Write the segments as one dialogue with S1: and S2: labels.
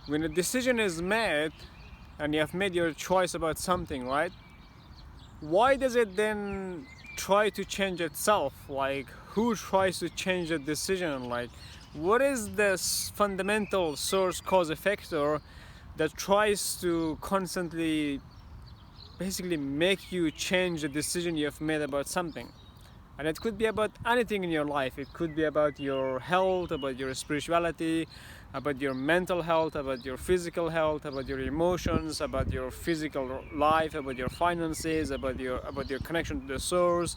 S1: when a decision is made and you have made your choice about something, right? Why does it then try to change itself? Like, who tries to change the decision? Like, what is this fundamental source cause effector that tries to constantly basically make you change the decision you have made about something? And it could be about anything in your life. It could be about your health, about your spirituality, about your mental health, about your physical health, about your emotions, about your physical life, about your finances, about your connection to the source,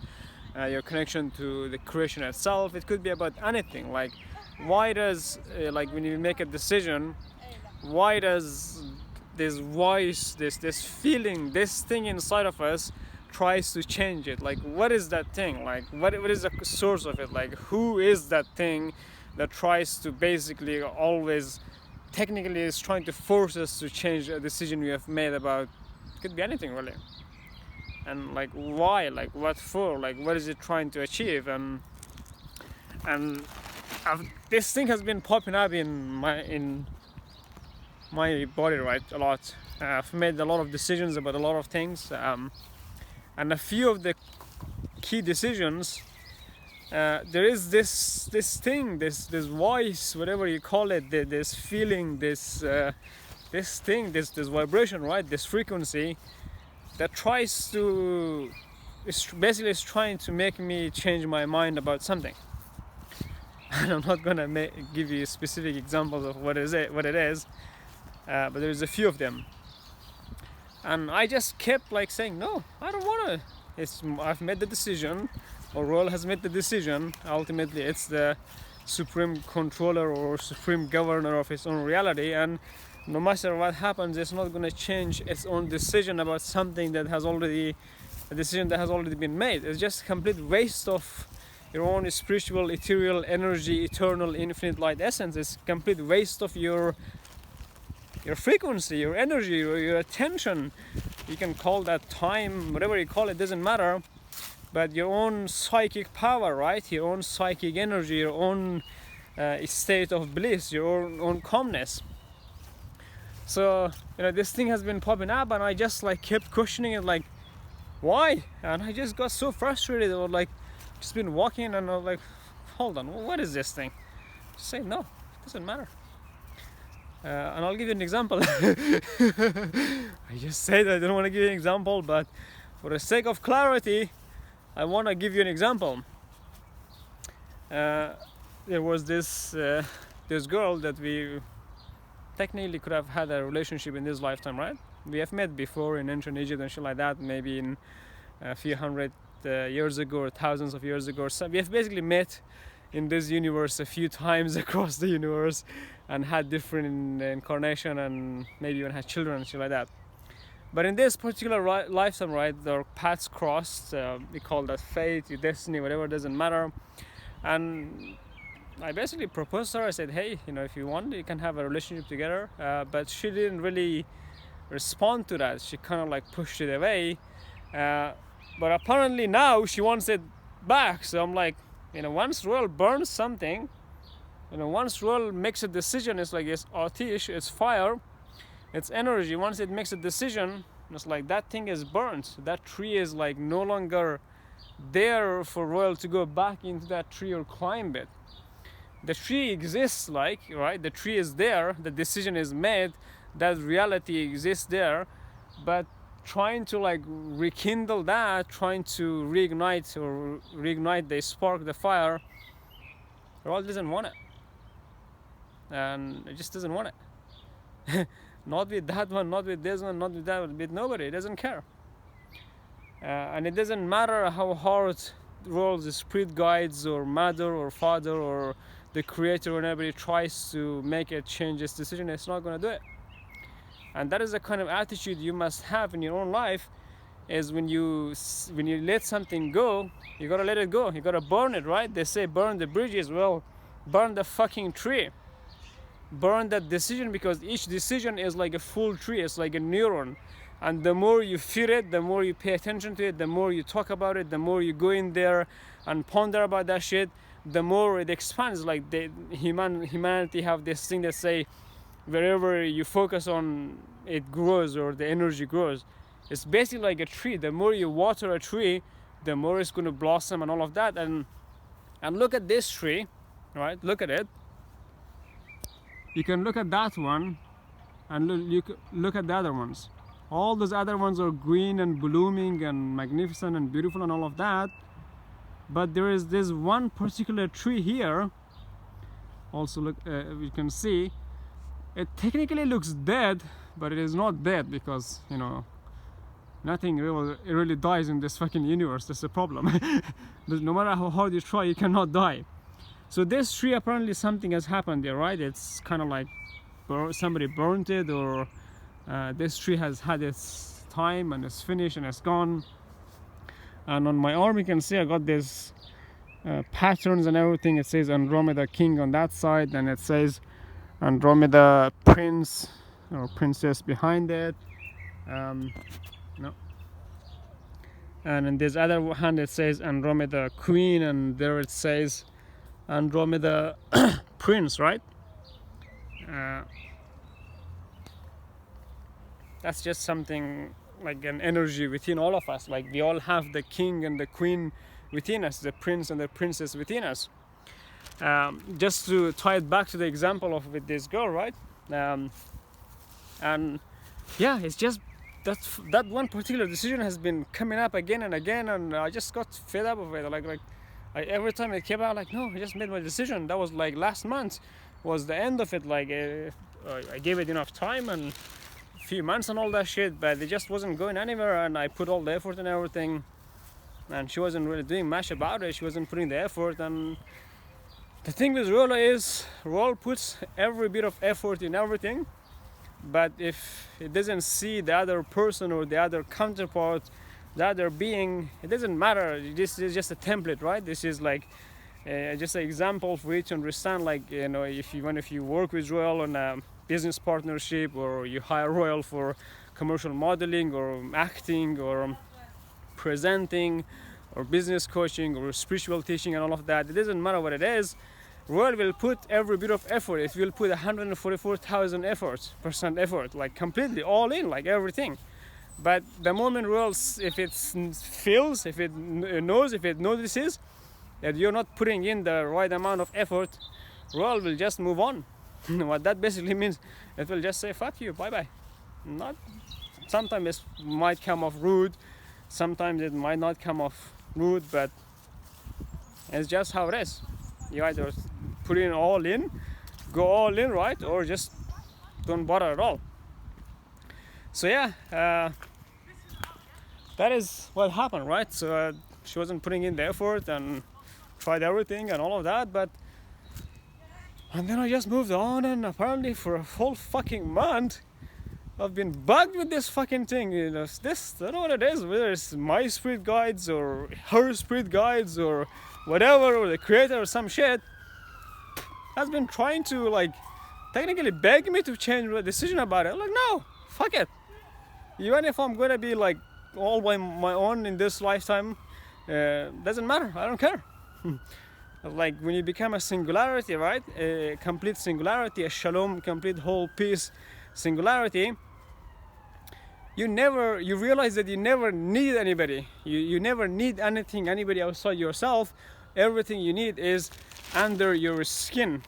S1: your connection to the creation itself. It could be about anything. Like, why does like when you make a decision, why does this voice, this feeling, this thing inside of us tries to change it? Like, what is that thing? Like, what is the source of it? Like, who is that thing that tries to basically always, technically, is trying to force us to change a decision we have made about? It could be anything, really. And like, why? Like, what for? Like, what is it trying to achieve? And this thing has been popping up in my body, right, a lot. I've made a lot of decisions about a lot of things, and a few of the key decisions, there is this thing, this voice, whatever you call it, this feeling, this thing, this vibration, right, this frequency that tries to, basically is trying to make me change my mind about something. And I'm not gonna give you specific examples of what it is, but there's a few of them. And I just kept like saying, no, I don't want to. I've made the decision, or Royal has made the decision. Ultimately, it's the supreme controller or supreme governor of its own reality, and no matter what happens, it's not going to change its own decision about something that has already, a decision that has already been made. It's just a complete waste of your own spiritual, ethereal energy, eternal, infinite light essence. It's a complete waste of your frequency, your energy, your attention. You can call that time, whatever you call it, doesn't matter. But your own psychic power, right? Your own psychic energy, your own state of bliss, your own calmness. So, this thing has been popping up, and I just like kept questioning it, like, why? And I just got so frustrated. I was like, just been walking, and I was like, hold on, what is this thing? Just say no, it doesn't matter. And I'll give you an example. I just said I don't want to give you an example, but for the sake of clarity, I want to give you an example. There was this girl that we technically could have had a relationship in this lifetime, right? We have met before in ancient Egypt and shit like that, maybe in a few hundred years ago or thousands of years ago. So we have basically met in this universe a few times across the universe and had different incarnation and maybe even had children and shit like that. But in this particular lifetime, right, our paths crossed. We call that fate, your destiny, whatever, doesn't matter. And I basically proposed to her. I said, hey, if you want, you can have a relationship together. But she didn't really respond to that. She kind of like pushed it away. But apparently now she wants it back. So I'm like, once Royal burns something, once Royal makes a decision, it's like it's atish, it's fire, it's energy. Once it makes a decision, it's like that thing is burnt. That tree is like no longer there for Royal to go back into that tree or climb it. The tree exists, like, right? The tree is there, the decision is made, that reality exists there, but trying to like rekindle that, trying to reignite the spark, the fire, Royal doesn't want it. And it just doesn't want it. Not with that one, not with this one, not with that one, with nobody. It doesn't care. And it doesn't matter how hard Royal's spirit guides or mother or father or the creator, whenever he tries to make it change its decision, it's not going to do it. And that is the kind of attitude you must have in your own life, is when you let something go, you got to let it go. You got to burn it, right? They say burn the bridges. Well, burn the fucking tree. Burn that decision, because each decision is like a full tree. It's like a neuron. And the more you feel it, the more you pay attention to it, the more you talk about it, the more you go in there and ponder about that shit, the more it expands. Like humanity have this thing that say, wherever you focus on, it grows, or the energy grows. It's basically like a tree. The more you water a tree, the more it's going to blossom and all of that. And look at this tree, right? Look at it. You can look at that one, and look at the other ones. All those other ones are green and blooming and magnificent and beautiful and all of that. But there is this one particular tree here. Also, look, you can see it technically looks dead, but it is not dead, because, you know, nothing really dies in this fucking universe. That's the problem. No matter how hard you try, you cannot die. So this tree, apparently something has happened there, right? It's kind of like somebody burnt it, or this tree has had its time and it's finished and it's gone. And on my arm you can see I got this patterns and everything. It says Andromeda King on that side, and it says Andromeda Prince or Princess behind it. No. And in this other hand it says Andromeda Queen, and there it says Andromeda Prince, right? That's just something like an energy within all of us. Like we all have the king and the queen within us, the prince and the princess within us. Just to tie it back to the example of with this girl, right? And yeah, it's just that one particular decision has been coming up again and again, and I just got fed up of it. Like every time it came out, like, no, I just made my decision. That was like last month was the end of it. Like I gave it enough time and a few months and all that shit, but it just wasn't going anywhere, and I put all the effort and everything, and she wasn't really doing much about it. She wasn't putting the effort. And the thing with Rola is, Rola puts every bit of effort in everything, but if it doesn't see the other person or the other counterpart, the other being, it doesn't matter. This is just a template, right? This is like just an example for you to understand. Like, you know, if you work with Royal on a business partnership, or you hire Royal for commercial modeling or acting or presenting or business coaching or spiritual teaching and all of that, it doesn't matter what it is. Royal will put every bit of effort. It will put 144,000 % effort, like completely all in, like everything. But the moment Royal, if it feels, if it knows, if it notices that you're not putting in the right amount of effort, Royal will just move on. What that basically means, it will just say fuck you, bye bye. Not, sometimes it might come off rude, sometimes it might not come off rude, but it's just how it is. You either put in all in, go all in, right, or just don't bother at all. So yeah, that is what happened, right? So she wasn't putting in the effort and tried everything and all of that, and then I just moved on, and apparently for a whole fucking month I've been bugged with this fucking thing. You know, I don't know what it is, whether it's my spirit guides or her spirit guides or whatever, or the creator or some shit, has been trying to like technically beg me to change my decision about it. I'm like, no, fuck it. Even if I'm gonna be like all by my own in this lifetime, doesn't matter. I don't care. Like when you become a singularity, right? A complete singularity, a shalom, complete whole peace singularity, you realize that you never need anybody. You never need anybody outside yourself. Everything you need is under your skin.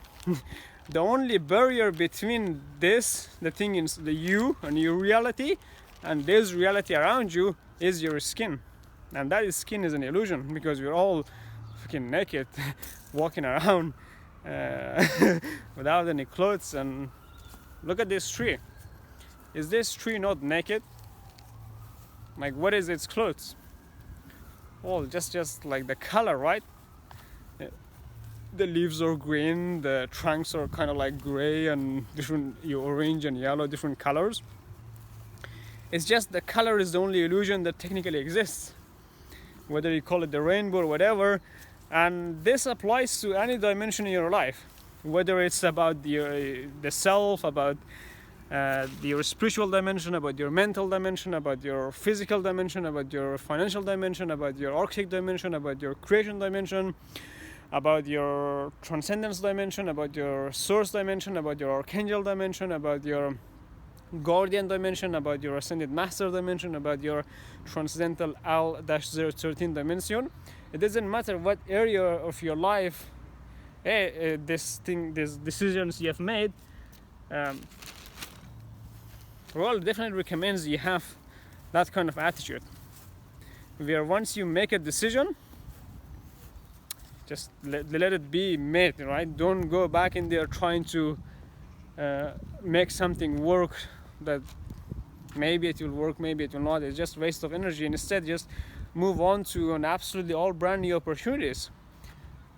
S1: The only barrier between this, the thing is the you and your reality, and this reality around you is your skin. And that skin is an illusion, because we're all fucking naked walking around without any clothes. And look at this tree. Is this tree not naked? Like, what is its clothes? Well, just like the color, right? The leaves are green, the trunks are kind of like gray and different, orange and yellow, different colors. It's just the color is the only illusion that technically exists, whether you call it the rainbow or whatever. And this applies to any dimension in your life, whether it's about the self, about your spiritual dimension, about your mental dimension, about your physical dimension, about your financial dimension, about your archetype dimension, about your creation dimension, about your transcendence dimension, about your source dimension, about your archangel dimension, about your guardian dimension, about your ascended master dimension, about your transcendental Al-013 dimension. It doesn't matter what area of your life these decisions you have made. Well, definitely recommends you have that kind of attitude, where once you make a decision, just let it be made, right? Don't go back in there trying to make something work that maybe it will work, maybe it will not. It's just waste of energy. And instead, just move on to an absolutely all brand new opportunities.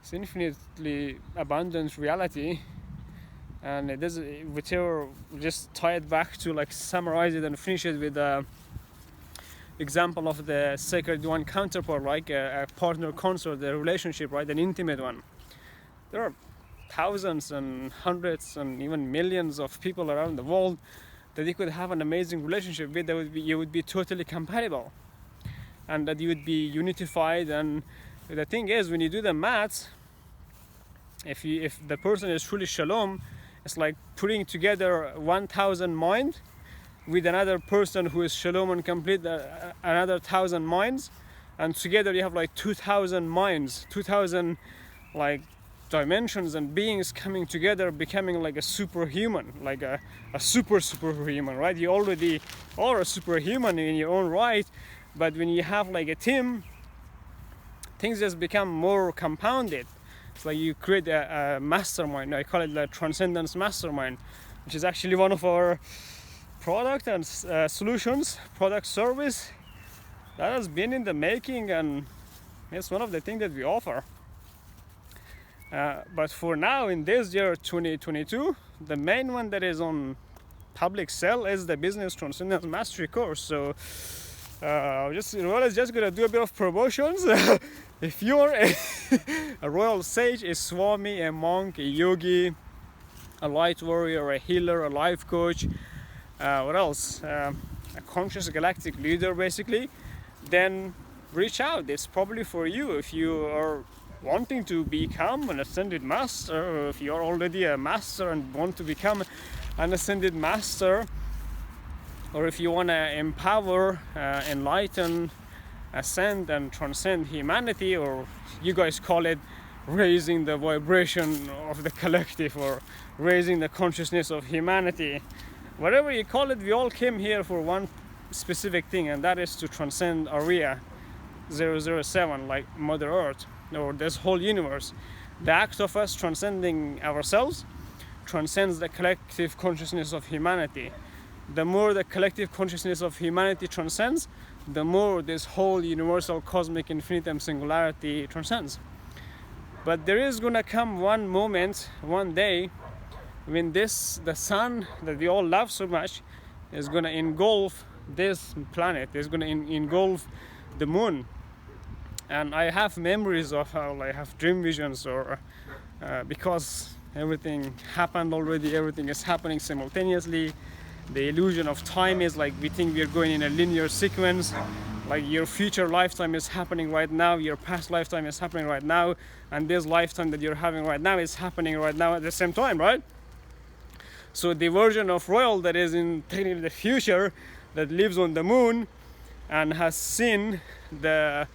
S1: It's infinitely abundant reality, and it does, whichever, just tie it back to, like, summarize it and finish it with a example of the sacred one counterpart, like a partner consort, a relationship, right, an intimate one. There are thousands and hundreds and even millions of people around the world that you could have an amazing relationship with, that you would be totally compatible, and that you would be unified. And the thing is, when you do the maths, if the person is truly shalom, it's like putting together 1,000 minds with another person who is shalom and complete, another 1,000 minds, and together you have like 2,000 minds, 2,000 like dimensions and beings coming together, becoming like a superhuman, like a superhuman, right? You already are a superhuman in your own right, but when you have like a team, things just become more compounded. It's like you create a mastermind. I call it the Transcendence Mastermind, which is actually one of our product and solutions, product service that has been in the making, and it's one of the things that we offer. But for now, in this year 2022, the main one that is on public sale is the Business Transcendence Mastery course. So just gonna do a bit of promotions. If you're a royal sage, a swami, a monk, a yogi, a light warrior, a healer, a life coach, what else? A conscious galactic leader, basically, then reach out. It's probably for you. If you are wanting to become an ascended master, or if you're already a master and want to become an ascended master, or if you want to empower, enlighten, ascend and transcend humanity, or you guys call it raising the vibration of the collective, or raising the consciousness of humanity, whatever you call it, we all came here for one specific thing, and that is to transcend Area 007, like Mother Earth, or this whole universe. The act of us transcending ourselves transcends the collective consciousness of humanity. The more the collective consciousness of humanity transcends, the more this whole universal cosmic infinitum singularity transcends. But there is gonna come one moment, one day, when the sun that we all love so much is gonna engulf this planet, is gonna engulf the moon. And I have memories of how I have dream visions, or because everything happened already, everything is happening simultaneously. The illusion of time is like we think we're going in a linear sequence, like your future lifetime is happening right now, your past lifetime is happening right now, and this lifetime that you're having right now is happening right now at the same time, right? So the version of royal that is in technically the future, that lives on the moon and has seen the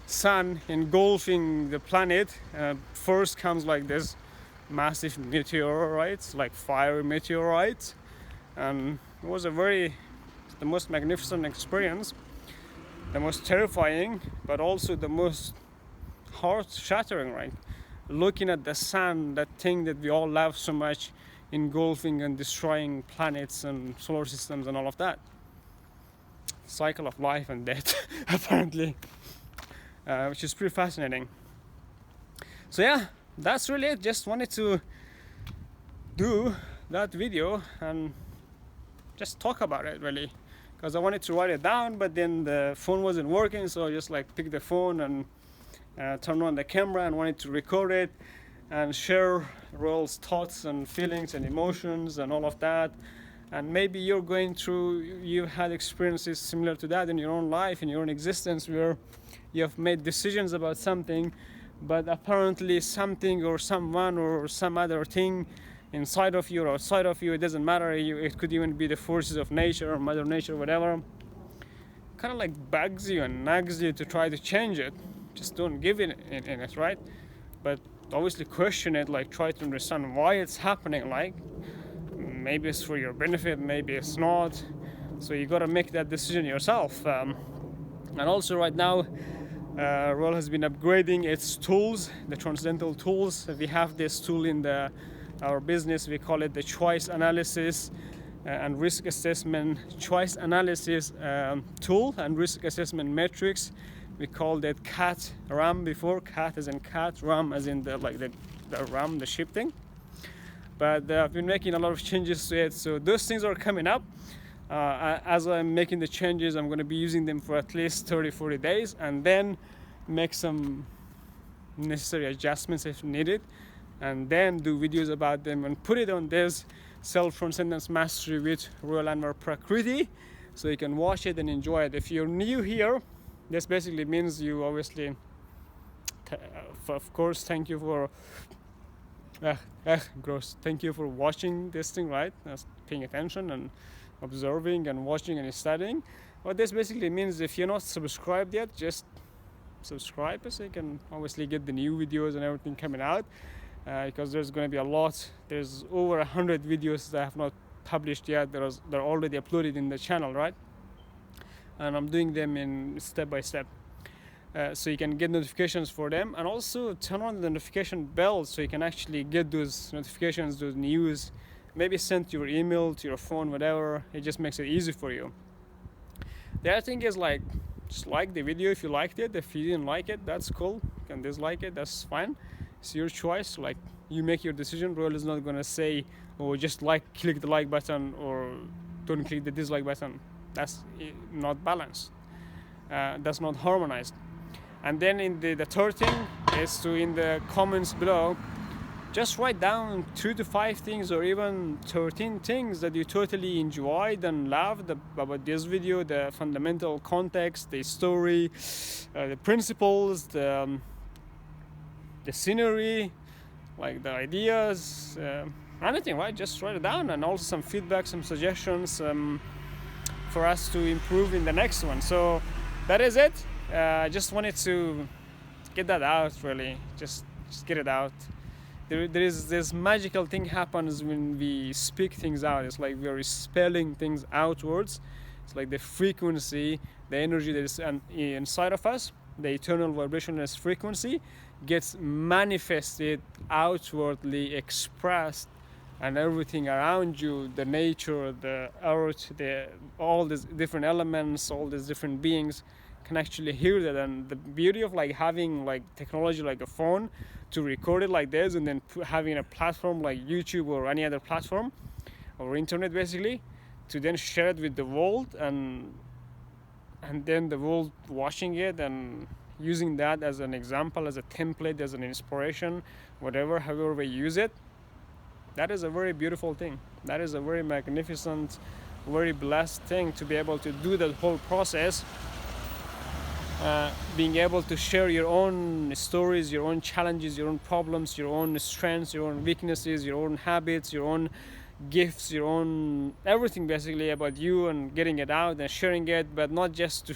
S1: sun engulfing the planet, first comes like this massive meteorites, like fire meteorites, and it was the most magnificent experience, the most terrifying, but also the most heart-shattering, right? Looking at the sun, that thing that we all love so much, engulfing and destroying planets and solar systems and all of that. Cycle of life and death, apparently, which is pretty fascinating. So yeah, that's really it. Just wanted to do that video and just talk about it, really, because I wanted to write it down, but then the phone wasn't working, so I just like picked the phone and turned on the camera and wanted to record it and share Royal's thoughts and feelings and emotions and all of that. And maybe you've had experiences similar to that in your own life, in your own existence, where you have made decisions about something, but apparently something or someone or some other thing inside of you or outside of you, it doesn't matter, it could even be the forces of nature or Mother Nature, whatever, kind of like bugs you and nags you to try to change it. Just don't give in it, right? But obviously question it, like try to understand why it's happening. Like maybe it's for your benefit, maybe it's not. So you gotta make that decision yourself. And also right now, Roll has been upgrading its tools, the transcendental tools. We have this tool in our business. We call it the choice analysis and risk assessment choice analysis tool and risk assessment matrix. We called it CAT RAM before. CAT as in cat, RAM as in the RAM, the ship thing. But I've been making a lot of changes to it, so those things are coming up. As I'm making the changes, I'm going to be using them for at least 30-40 days and then make some necessary adjustments if needed, and then do videos about them and put it on this Self Transcendence Mastery with Royal Anwar Prakriti, so you can watch it and enjoy it. If you're new here, this basically means you obviously, of course, thank you for gross. Thank you for watching this thing, right? Paying attention and observing and watching and studying. What this basically means, if you're not subscribed yet, just subscribe so you can obviously get the new videos and everything coming out, because there's going to be a lot. There's over 100 videos that I have not published yet. They're already uploaded in the channel, right? And I'm doing them in step by step. So you can get notifications for them, and also turn on the notification bell so you can actually get those notifications, those news, maybe sent to your email, to your phone, whatever. It just makes it easy for you. The other thing is, like, just like the video if you liked it. If you didn't like it, that's cool. You can dislike it, that's fine. It's your choice. Like, you make your decision. Royal is not gonna say, oh, just click the like button or don't click the dislike button. That's not balanced. That's not harmonized. And then in the third thing is to, in the comments below, just write down 2 to 5 things or even 13 things that you totally enjoyed and loved about this video, the fundamental context, the story, the principles, the scenery, like the ideas, anything, right? Just write it down, and also some feedback, some suggestions for us to improve in the next one. So that is it. I just wanted to get that out, really. Just get it out. There is this magical thing happens when we speak things out. It's like we're spelling things outwards. It's like the frequency, the energy that is inside of us, the eternal vibrationless frequency, gets manifested outwardly, expressed, and everything around you, the nature, the earth, all these different elements, all these different beings can actually hear that. And the beauty of like having like technology like a phone to record it like this, and then having a platform like YouTube or any other platform or internet, basically, to then share it with the world, and then the world watching it and using that as an example, as a template, as an inspiration, whatever, however we use it. That is a very beautiful thing. That is a very magnificent, very blessed thing to be able to do that whole process. Being able to share your own stories, your own challenges, your own problems, your own strengths, your own weaknesses, your own habits, your own gifts, your own everything basically about you, and getting it out and sharing it, but not just to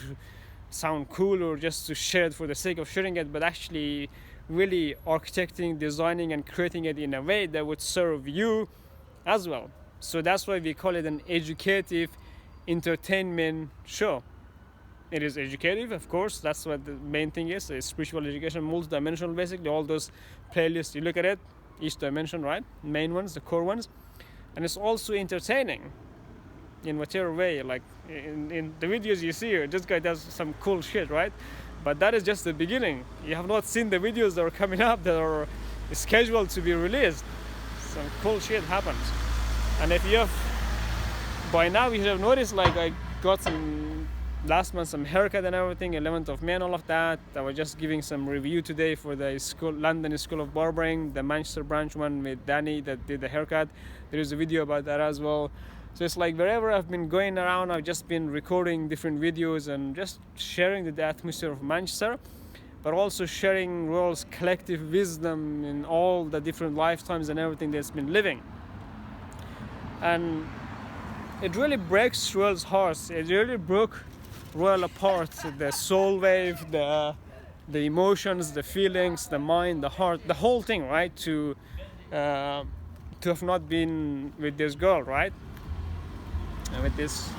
S1: sound cool or just to share it for the sake of sharing it, but actually really architecting, designing, and creating it in a way that would serve you as well. So that's why we call it an educative entertainment show. It is educative, of course. That's what the main thing is. It's spiritual education, multi-dimensional, basically. All those playlists, you look at it, each dimension, right? Main ones, the core ones. And it's also entertaining in whatever way. Like in the videos you see here, this guy does some cool shit, right? But that is just the beginning. You have not seen the videos that are coming up that are scheduled to be released. Some cool shit happens. And if you have, by now you should have noticed, like I got last month some haircut and everything, 11th of May and all of that. I was just giving some review today for the London School of Barbering, the Manchester branch one with Danny that did the haircut. There is a video about that as well. So it's like wherever I've been going around, I've just been recording different videos and just sharing the atmosphere of Manchester. but also sharing Royal's collective wisdom in all the different lifetimes and everything that's been living. And it really breaks Royal's heart. It really broke Royal apart. The soul wave, the emotions, the feelings, the mind, the heart, the whole thing, right? To have not been with this girl, right? And with this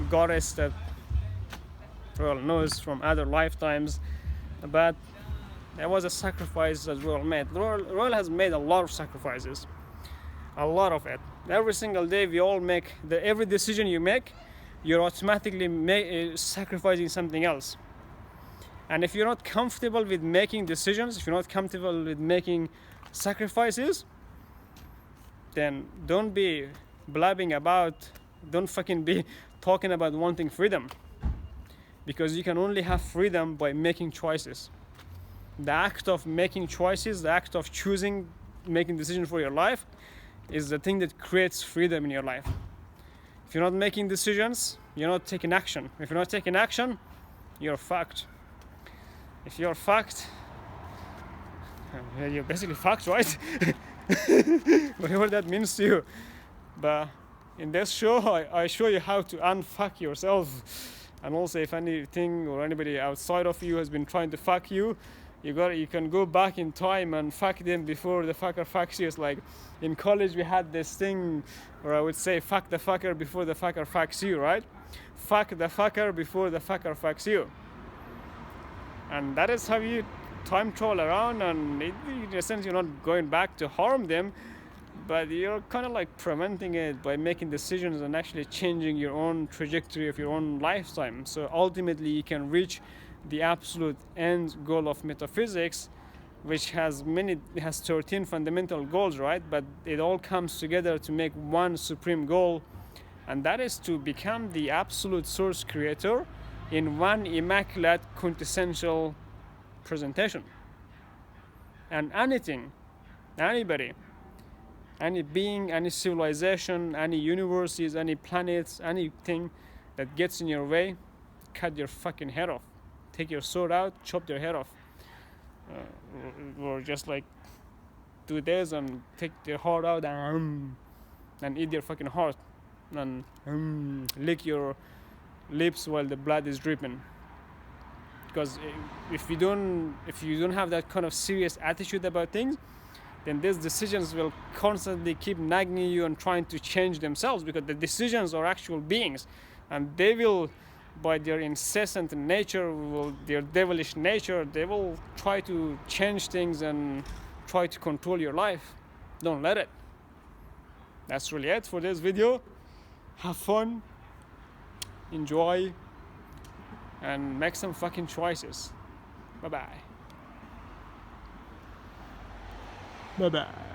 S1: goddess that Royal knows from other lifetimes. But there was a sacrifice that Royal made. Royal has made a lot of sacrifices. A lot of it. Every single day we all make, every decision you make, you're automatically sacrificing something else. And if you're not comfortable with making decisions, if you're not comfortable with making sacrifices, then don't be blabbing about, don't fucking be talking about wanting freedom. Because you can only have freedom by making choices. The act of making choices, the act of choosing, making decisions for your life, is the thing that creates freedom in your life. If you're not making decisions, you're not taking action. If you're not taking action, you're fucked. If you're fucked, you're basically fucked, right? Whatever that means to you. But in this show, I show you how to unfuck yourself. And also, if anything or anybody outside of you has been trying to fuck you, you can go back in time and fuck them before the fucker fucks you. It's like in college we had this thing, or I would say fuck the fucker before the fucker fucks you, right? Fuck the fucker before the fucker fucks you. And that is how you time travel around, and in a sense you're not going back to harm them, but you're kind of like preventing it by making decisions and actually changing your own trajectory of your own lifetime. So ultimately you can reach the absolute end goal of metaphysics, which has 13 fundamental goals, right? But it all comes together to make one supreme goal, and that is to become the absolute source creator in one immaculate quintessential presentation. And anything, anybody, any being, any civilization, any universes, any planets, anything that gets in your way, cut your fucking head off. Take your sword out, chop their head off. Or just like do this and take their heart out and eat their fucking heart. And lick your lips while the blood is dripping. Because if you don't have that kind of serious attitude about things, then these decisions will constantly keep nagging you and trying to change themselves, because the decisions are actual beings, and they will, by their incessant nature, their devilish nature, they will try to change things and try to control your life. Don't let it. That's really it for this video. Have fun, enjoy, and make some fucking choices. Bye-bye. Bye-bye.